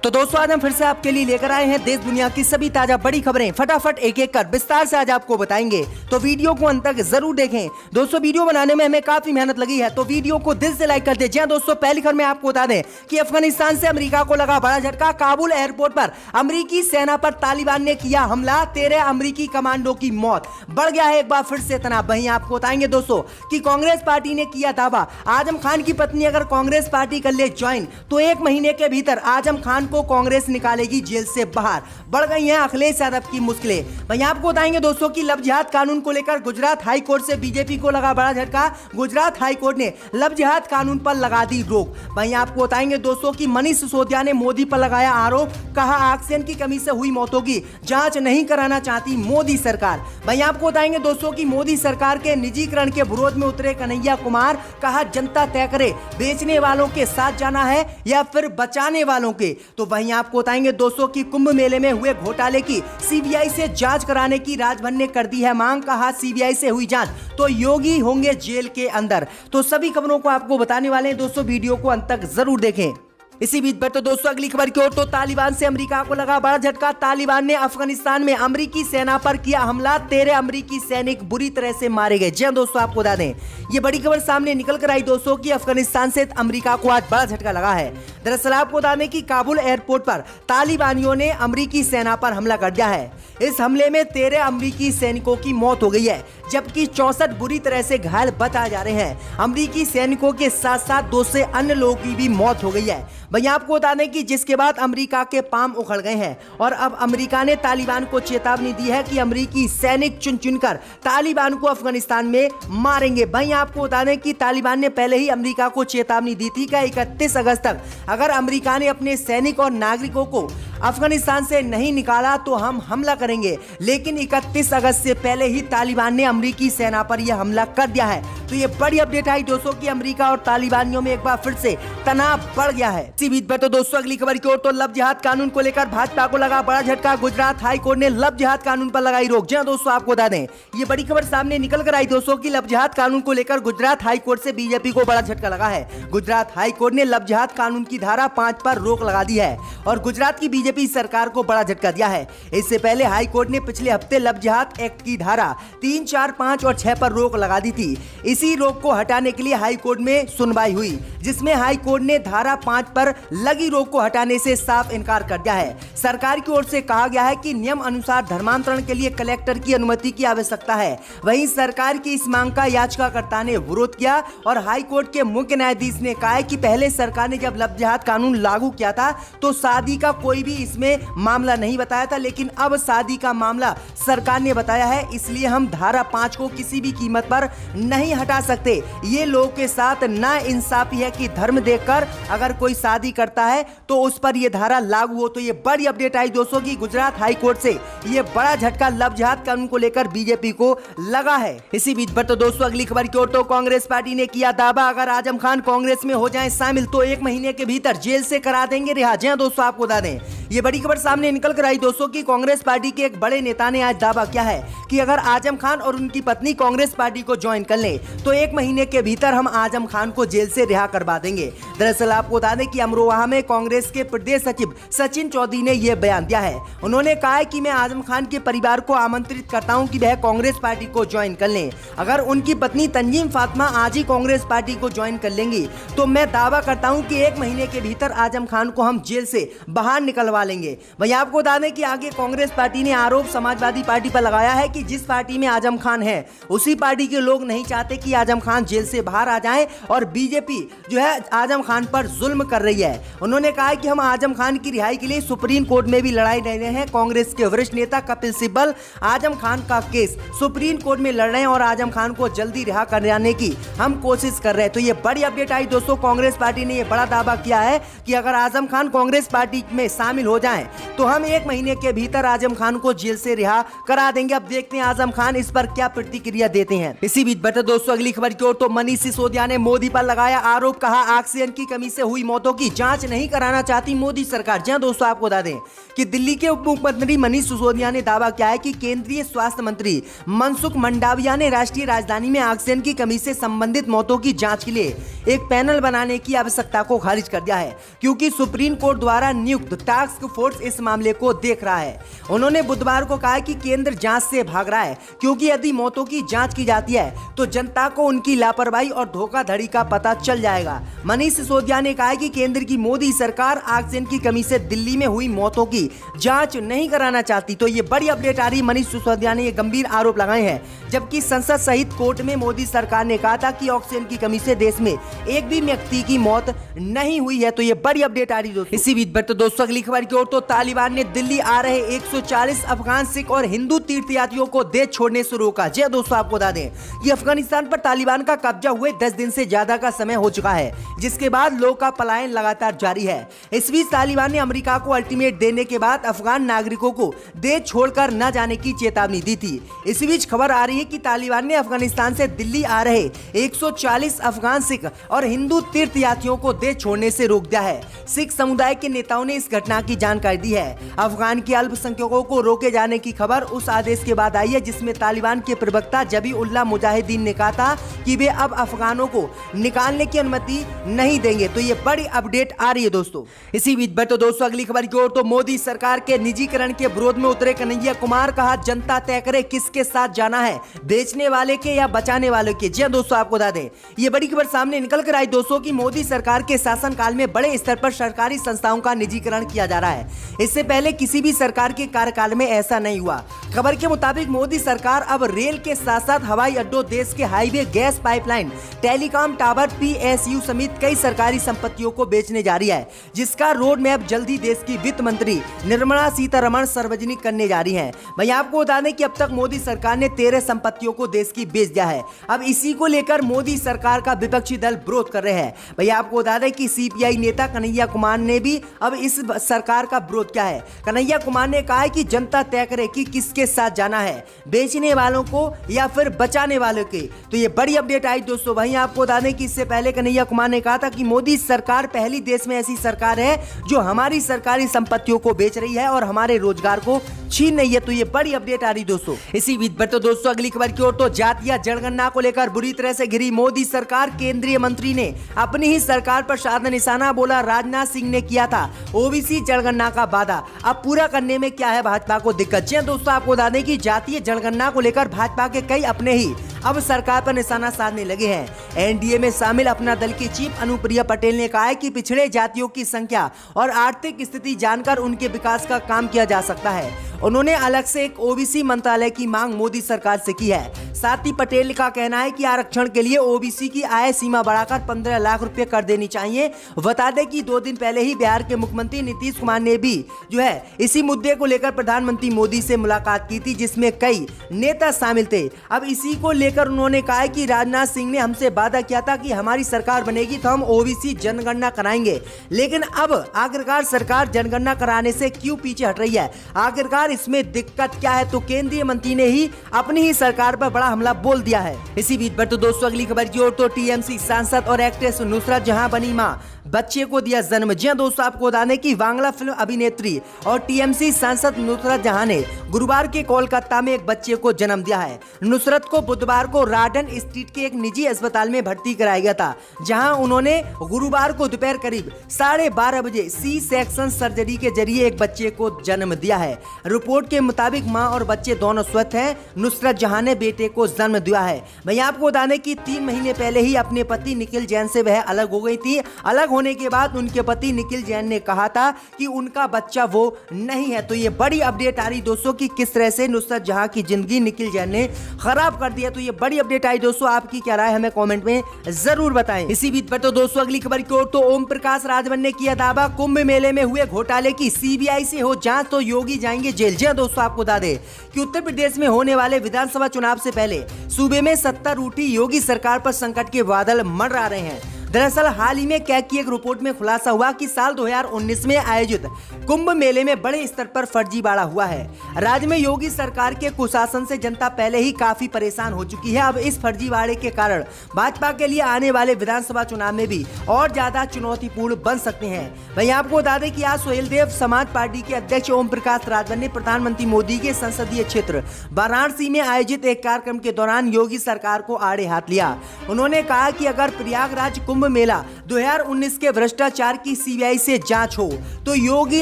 तो दोस्तों आज हम फिर से आपके लिए लेकर आए हैं देश दुनिया की सभी ताजा बड़ी खबरें। फटाफट एक एक कर विस्तार से आज आपको बताएंगे, तो वीडियो को अंत तक जरूर देखें। दोस्तों वीडियो बनाने में हमें काफी मेहनत लगी है, तो वीडियो को दिल से लाइक कर दें। जी हां दोस्तों, पहली खबर में आपको बता दें कि अफगानिस्तान से अमेरिका को लगा बड़ा झटका। काबुल एयरपोर्ट पर अमेरिकी सेना पर तालिबान ने किया हमला, 13 अमेरिकी कमांडो की मौत। बढ़ गया है एक बार फिर से तनाव। वहीं आपको बताएंगे दोस्तों कि कांग्रेस पार्टी ने किया दावा, आजम खान की पत्नी अगर कांग्रेस पार्टी कर ले ज्वाइन तो 1 महीने के भीतर आजम खान को कांग्रेस निकालेगी जेल से बाहर। बढ़ गई हैं अखिलेश यादव की मुश्किलें। वहीं आपको बताएंगे दोस्तों कि लव जिहाद कानून को लेकर गुजरात हाई कोर्ट से बीजेपी को लगा बड़ा झटका। गुजरात हाई कोर्ट ने लव जिहाद कानून पर लगा दी रोक। वहीं आपको बताएंगे दोस्तों कि मनीष सिसोदिया ने मोदी पर लगाया आरोप, कहा ऑक्सीजन की कमी से हुई मौतों की जांच नहीं कराना चाहती मोदी सरकार। वहीं आपको बताएंगे दोस्तों कि मोदी सरकार के निजीकरण के विरोध में उतरे कन्हैया कुमार, कहा जनता तय करे बेचने वालों के साथ जाना है या फिर बचाने वालों के। तो वहीं आपको बताएंगे दोस्तों कि कुंभ मेले में हुए घोटाले की सीबीआई से जांच कराने की राजभर ने कर दी है मांग, कहा सीबीआई से हुई जांच तो योगी होंगे जेल के अंदर। तो सभी खबरों को आपको बताने वाले हैं दोस्तों, वीडियो को अंत तक जरूर देखें। इसी बीच पर तो दोस्तों अगली खबर की ओर, तो तालिबान से अमेरिका को लगा बड़ा झटका। तालिबान ने अफगानिस्तान में अमेरिकी सेना पर किया हमला, 13 अमेरिकी सैनिक बुरी तरह से मारे गए। जी हां दोस्तों, आपको बता दें ये बड़ी खबर सामने निकल कर आई दोस्तों कि अफगानिस्तान से अमेरिका को आज बड़ा झटका लगा है। दरअसल आपको बता दें कि काबुल एयरपोर्ट पर तालिबानियों ने अमेरिकी सेना पर हमला कर दिया है। इस हमले में 13 अमेरिकी सैनिकों की मौत हो गई है, जबकि 64 बुरी तरह से घायल बताए जा रहे हैं। अमेरिकी सैनिकों के साथ साथ 2 से अन्य लोगों की भी मौत हो गई है। वहीं आपको बता दें कि जिसके बाद अमेरिका के पांव उखड़ गए हैं और अब अमेरिका ने तालिबान को चेतावनी दी है कि अमेरिकी सैनिक चुन चुनकर तालिबान को अफगानिस्तान में मारेंगे। वहीं आपको बता दें कि तालिबान ने पहले ही अमेरिका को चेतावनी दी थी कि 31 अगस्त तक अगर अमेरिका ने अपने सैनिक और नागरिकों को अफगानिस्तान से नहीं निकाला तो हम हमला करेंगे। लेकिन 31 अगस्त से पहले ही तालिबान ने अमेरिकी सेना पर यह हमला कर दिया है। तो ये बड़ी अपडेट आई दोस्तों कि अमेरिका और तालिबानियों में एक बार फिर से तनाव बढ़ गया है। इसी बीच पर तो दोस्तों अगली खबर की ओर, तो लव जिहाद कानून को लेकर भाजपा को लगा बड़ा झटका। गुजरात हाई कोर्ट ने लव जिहाद कानून पर लगाई रोक। जी हां दोस्तों, आपको बता दें ये बड़ी खबर सामने निकल कर आई दोस्तों कि लव जिहाद कानून को लेकर गुजरात हाई कोर्ट से बीजेपी को बड़ा झटका लगा है। गुजरात हाई कोर्ट ने लव जिहाद कानून की धारा 5 पर रोक लगा दी है और गुजरात की बीजेपी सरकार को बड़ा झटका दिया है। इससे पहले हाई कोर्ट ने पिछले हफ्ते लव जिहाद एक्ट की धारा 3, 4, 5 और 6 पर रोक लगा दी थी। इसी रोक को हटाने के लिए हाई कोर्ट में सुनवाई हुई, जिसमें हाई कोर्ट ने धारा 5 पर लगी रोक को हटाने से साफ इनकार कर दिया है। सरकार की ओर से कहा गया है कि नियम अनुसार धर्मांतरण के लिए कलेक्टर की अनुमति की आवश्यकता है। वहीं सरकार की इस मांग का याचिकाकर्ता ने विरोध किया और हाई कोर्ट के मुख्य न्यायाधीश ने कहा कि पहले सरकार ने जब लव जिहाद कानून लागू किया था तो शादी का कोई भी इसमें मामला नहीं बताया था, लेकिन अब शादी का मामला सरकार ने बताया है, इसलिए हम धारा 5 को किसी भी कीमत पर नहीं हटा सकते। ये लोगों के साथ ना इंसाफी है कि धर्म देखकर अगर कोई शादी करता है तो उस पर यह धारा लागू हो। तो ये बड़ी अपडेट आई दोस्तों की गुजरात हाई कोर्ट से ये बड़ा झटका लव जिहाद कानून को लेकर बीजेपी को लगा है। इसी बीच पर तो दोस्तों अगली खबर की ओर, तो कांग्रेस पार्टी ने किया दावा, अगर आजम खान कांग्रेस में हो जाए शामिल तो 1 महीने के भीतर जेल से करा देंगे रिहा। जी हां दोस्तों, आपको बता दें ये बड़ी खबर सामने निकल कर आई दोस्तों कि कांग्रेस पार्टी के एक बड़े नेता ने आज दावा किया है कि अगर आजम खान और उनकी पत्नी कांग्रेस पार्टी को ज्वाइन कर लें तो 1 महीने के भीतर हम आजम खान को जेल से रिहा करवा देंगे। दरअसल आपको बता दें कि अमरोहा में कांग्रेस के प्रदेश सचिव सचिन चौधरी ने यह बयान दिया है। उन्होंने कहा है कि मैं आजम खान के परिवार को आमंत्रित करता हूं कि वह कांग्रेस पार्टी को ज्वाइन कर लें। अगर उनकी पत्नी तंजीम फातिमा आज ही कांग्रेस पार्टी को ज्वाइन कर लेंगी तो मैं दावा करता हूं कि 1 महीने के भीतर आजम खान को हम जेल से बाहर निकलवा लेंगे। वहीं आपको बता दें कि आगे कांग्रेस पार्टी ने आरोप समाजवादी पार्टी पर लगाया है कि जिस पार्टी में आजम खान है उसी पार्टी के लोग नहीं चाहते कि आजम खान जेल से बाहर आ जाएं और बीजेपी जो है आजम खान पर जुल्म कर रही है। उन्होंने कहा कि हम आजम खान की रिहाई के लिए सुप्रीम कोर्ट में भी लड़ाई लड़ रहे हैं। कांग्रेस के वरिष्ठ नेता कपिल सिब्बल आजम खान का केस सुप्रीम कोर्ट में लड़ रहे हैं और आजम खान को जल्दी रिहा कराने की हम कोशिश कर रहे हैं। तो ये बड़ी अपडेट आई दोस्तों, कांग्रेस पार्टी ने यह बड़ा दावा किया है कि अगर आजम खान कांग्रेस पार्टी में शामिल हो जाएं तो हम 1 महीने के भीतर आजम खान को जेल से रिहा करा देंगे। अब देखते हैं आजम खान इस पर क्या प्रतिक्रिया देते हैं। इसी बीच बढ़ते दोस्तों अगली खबर की ओर तो मनीष सिसोदिया ने मोदी पर लगाया आरोप, कहा ऑक्सीजन की कमी से हुई मौतों की जांच नहीं कराना चाहती मोदी सरकार। जी दोस्तों, आपको बता दें कि दिल्ली के उप मुख्यमंत्री मनीष सिसोदिया ने दावा किया है कि केंद्रीय स्वास्थ्य मंत्री मनसुख मंडाविया ने राष्ट्रीय राजधानी में ऑक्सीजन की कमी से संबंधित मौतों की जांच के लिए एक पैनल बनाने की आवश्यकता को खारिज कर दिया है, क्योंकि सुप्रीम कोर्ट द्वारा नियुक्त टास्क फोर्स इस मामले को देख रहा है। उन्होंने बुधवार को कहा कि केंद्र जांच से भाग रहा है, क्योंकि यदि मौतों की जांच की जाती है तो जनता को उनकी लापरवाही और धोखाधड़ी का पता चल जाएगा। मनीष सिसोदिया ने कहा कि केंद्र की मोदी सरकार ऑक्सीजन की कमी से दिल्ली में हुई मौतों की जांच नहीं कराना चाहती। तो ये बड़ी अपडेट आ रही। मनीष सिसोदिया ने ये गंभीर आरोप लगाए हैं, जबकि संसद सहित कोर्ट में मोदी सरकार ने कहा था कि ऑक्सीजन की कमी से देश में एक भी व्यक्ति की मौत नहीं हुई है। तो ये बड़ी अपडेट आ रही दोस्तों। इसी बीच बढ़ते दोस्तों अगली खबर की ओर तो तालिबान ने दिल्ली आ रहे 140 अफगान सिख और हिंदू तीर्थयात्रियों को देश छोड़ने से रोका। जी दोस्तों, आपको बता दें कि अफगानिस्तान पर तालिबान का कब्जा हुए 10 दिन से ज्यादा का समय हो चुका है, जिसके बाद लोगों का पलायन लगातार जारी है। इस बीच तालिबान ने अमेरिका को अल्टीमेट देने के बाद अफगान नागरिकों को देश छोड़कर न जाने की चेतावनी दी थी। इस बीच खबर आ रही है कि तालिबान ने अफगानिस्तान से दिल्ली आ रहे 140 अफगान सिख और हिंदू तीर्थयात्रियों को देश छोड़ने से रोक दिया है। सिख समुदाय के नेताओं ने इस घटना की जानकारी दी है। अफगान के अल्पसंख्यकों को रोके जाने की खबर उस आदेश के बाद आई है जिसमें तालिबान के प्रवक्ता जबीउल्लाह मुजाहिदीन ने कहा था कि वे अब अफगानों को निकालने की अनुमति नहीं देंगे। तो ये बड़ी अपडेट आ रही है दोस्तों। इसी बीच बढ़ते दोस्तों अगली खबर की ओर तो मोदी सरकार के निजीकरण के विरोध में उतरे कन्हैया कुमार, कहा जनता तय करे किसके साथ जाना है, बेचने वाले के या बचाने वाले के। जी दोस्तों, आपको बता दें ये बड़ी खबर सामने निकल कर आई दोस्तों कि मोदी सरकार के शासनकाल में बड़े स्तर पर सरकारी संस्थाओं का निजीकरण किया जा रहा है। इससे पहले किसी भी सरकार के कार्यकाल में ऐसा नहीं हुआ। खबर के मुताबिक मोदी सरकार अब रेल के साथ साथ हवाई अड्डों, देश के highway, gas pipeline, telecom tower, PSU समेत कई सरकारी संपत्तियों को बेचने जा रही है, जिसका रोड मैप जल्दी देश की वित्त मंत्री निर्मला सीतारमण सार्वजनिक करने जा रही है। भाई आपको बता दें कि अब तक मोदी सरकार ने 13 संपत्तियों को देश की बेच दिया है। अब इसी को लेकर मोदी सरकार का विपक्षी दल विरोध कर रहे हैं। भाई आपको बता दें कि CPI नेता कन्हैया कुमार ने भी अब इस सरकार का विरोध किया है। कन्हैया कुमार ने कहा है कि जनता तय करे कि किसके साथ जाना है, बेचने वालों को या फिर बचाने वालों के। तो ये बड़ी अपडेट आई दोस्तों। वहीं आपको बता दें कि इससे पहले कन्हैया कुमार ने कहा था कि मोदी सरकार पहली देश में ऐसी सरकार है जो हमारी सरकारी संपत्तियों को बेच रही है और हमारे रोजगार को छीन रही है। तो ये बड़ी अपडेट आ रही दोस्तों। इसी बीच बढ़ते दोस्तों अगली खबर की ओर तो जातीय जनगणना को लेकर बुरी तरह से घिरी मोदी सरकार। केंद्रीय मंत्री ने अपनी ही सरकार पर साधा निशाना, बोला राजनाथ सिंह ने किया था OBC जनगणना का वादा, अब पूरा करने में क्या है भाजपा को दिक्कत। जी दोस्तों, आपको बता दें कि जातीय जनगणना को लेकर भाजपा के कई अपने ही अब सरकार पर निशाना साधने लगे हैं। NDA में शामिल अपना दल की चीफ अनुप्रिया पटेल ने कहा है कि पिछड़े जातियों की संख्या और आर्थिक स्थिति जानकर उनके विकास का काम किया जा सकता है। उन्होंने अलग से एक OBC मंत्रालय की मांग मोदी सरकार से की है। साथ ही पटेल का कहना है कि आरक्षण के लिए OBC की आय सीमा बढ़ाकर 15 लाख रुपए कर देनी चाहिए। बता दें कि 2 दिन पहले ही बिहार के मुख्यमंत्री नीतीश कुमार ने भी जो है इसी मुद्दे को लेकर प्रधानमंत्री मोदी से मुलाकात की थी, जिसमें कई नेता शामिल थे। अब इसी को लेकर उन्होंने कहा है कि राजनाथ सिंह ने हमसे वादा किया था कि हमारी सरकार बनेगी तो हम OBC जनगणना कराएंगे, लेकिन अब आखिरकार सरकार जनगणना कराने से क्यों पीछे हट रही है, आखिरकार इसमें दिक्कत क्या है। तो केंद्रीय मंत्री ने ही अपनी ही सरकार पर बड़ा हमला बोल दिया है। इसी बीच बढ़ते दोस्तों अगली खबर की ओर तो TMC सांसद और एक्ट्रेस नुसरत जहां बनी मां, बच्चे को दिया जन्म। जी दोस्तों, आपको बता दें कि बांग्ला फिल्म अभिनेत्री और TMC सांसद नुसरत जहां ने गुरुवार के कोलकाता में एक बच्चे को जन्म दिया है। नुसरत को बुधवार को राडन स्ट्रीट के एक निजी अस्पताल में भर्ती कराया गया था, जहां उन्होंने गुरुवार को दोपहर करीब 12:30 बजे C सेक्शन सर्जरी के जरिए एक बच्चे को जन्म दिया है। रिपोर्ट के मुताबिक मां और बच्चे दोनों स्वस्थ हैं। नुसरत जहां ने बेटे को जन्म दिया है। भैया आपको बता दें कि 3 महीने पहले ही अपने पति निखिल जैन से वह अलग हो गई थी। अलग होने के बाद उनके पति निखिल जैन ने कहा था कि उनका बच्चा वो नहीं है। तो ये बड़ी अपडेट आ रही दोस्तों कि किस तरह से नुसरत जहां की जिंदगी निखिल जैन ने खराब कर दिया। तो ये बड़ी अपडेट आई दोस्तों, आपकी क्या राय हमें कमेंट में जरूर बताएं। इसी बीच पर तो दोस्तों अगली खबर की ओर तो ओम प्रकाश राजभर ने किया दावा, कुंभ मेले में हुए घोटाले की CBI से हो जांच तो योगी जाएंगे जेल। जी दोस्तों, आपको बता दें कि उत्तर प्रदेश में होने वाले विधानसभा चुनाव से पहले सूबे में सत्ता रूठी योगी सरकार पर संकट के बादल मंडरा रहे हैं। दरअसल हाल ही में कैग की एक रिपोर्ट में खुलासा हुआ कि साल 2019 में आयोजित कुंभ मेले में बड़े स्तर पर फर्जीवाड़ा हुआ है। राज्य में योगी सरकार के कुशासन से जनता पहले ही काफी परेशान हो चुकी है। अब इस फर्जीवाड़े के कारण भाजपा के लिए आने वाले विधानसभा चुनाव में भी और ज्यादा चुनौतीपूर्ण बन सकते हैं। वहीं आपको बता दें कि आज सुहेलदेव समाज पार्टी के अध्यक्ष ओम प्रकाश राजभर ने प्रधानमंत्री मोदी के संसदीय क्षेत्र वाराणसी में आयोजित एक कार्यक्रम के दौरान योगी सरकार को आड़े हाथ लिया। उन्होंने कहा कि अगर प्रयागराज कुंभ मेला 2019 के भ्रष्टाचार की सीबीआई से जांच हो तो योगी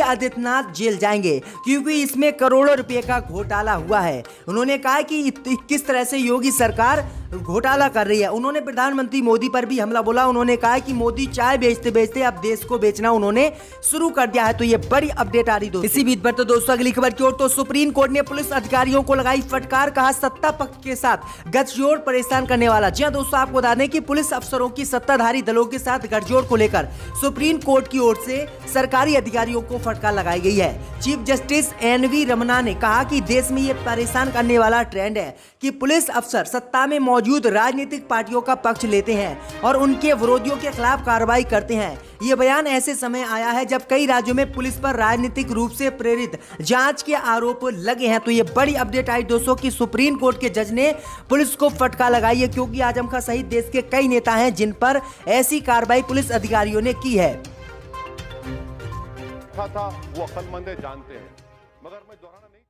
आदित्यनाथ जेल जाएंगे, क्योंकि इसमें करोड़ों रुपए का घोटाला हुआ है। उन्होंने कहा कि किस तरह से योगी सरकार घोटाला कर रही है। उन्होंने प्रधानमंत्री मोदी पर भी हमला बोला। उन्होंने कहा कि मोदी चाय बेचते बेचते अब देश को बेचना उन्होंने शुरू कर दिया है। तो ये बड़ी अपडेट आ रही दोस्तों। इसी बीच पर तो दोस्तों अगली खबर की ओर तो सुप्रीम कोर्ट ने पुलिस अधिकारियों को लगाई फटकार, कहा सत्ता पक्ष के साथ गठजोड़ परेशान करने वाला। जी हां दोस्तों, आपको बता दें कि पुलिस अफसरों की सत्ताधारी दलों के साथ गठजोड़ को लेकर सुप्रीम कोर्ट की ओर से सरकारी अधिकारियों को फटकार लगाई गई है। चीफ जस्टिस एनवी रमना ने कहा कि देश में ये परेशान करने वाला ट्रेंड है कि पुलिस अफसर सत्ता में मौजूद राजनीतिक पार्टियों का पक्ष लेते हैं और उनके विरोधियों के खिलाफ कार्रवाई करते हैं। ये बयान ऐसे समय आया है जब कई राज्यों में पुलिस पर राजनीतिक रूप से प्रेरित जांच के आरोप लगे हैं। तो ये बड़ी अपडेट आई दोस्तों कि सुप्रीम कोर्ट के जज ने पुलिस को फटकार लगाई है, क्योंकि आजम खां सहित देश के कई नेता हैं जिन पर ऐसी कार्रवाई पुलिस अधिकारियों ने की है। था वो अक्लमंद जानते हैं, मगर मैं दोहराना नहीं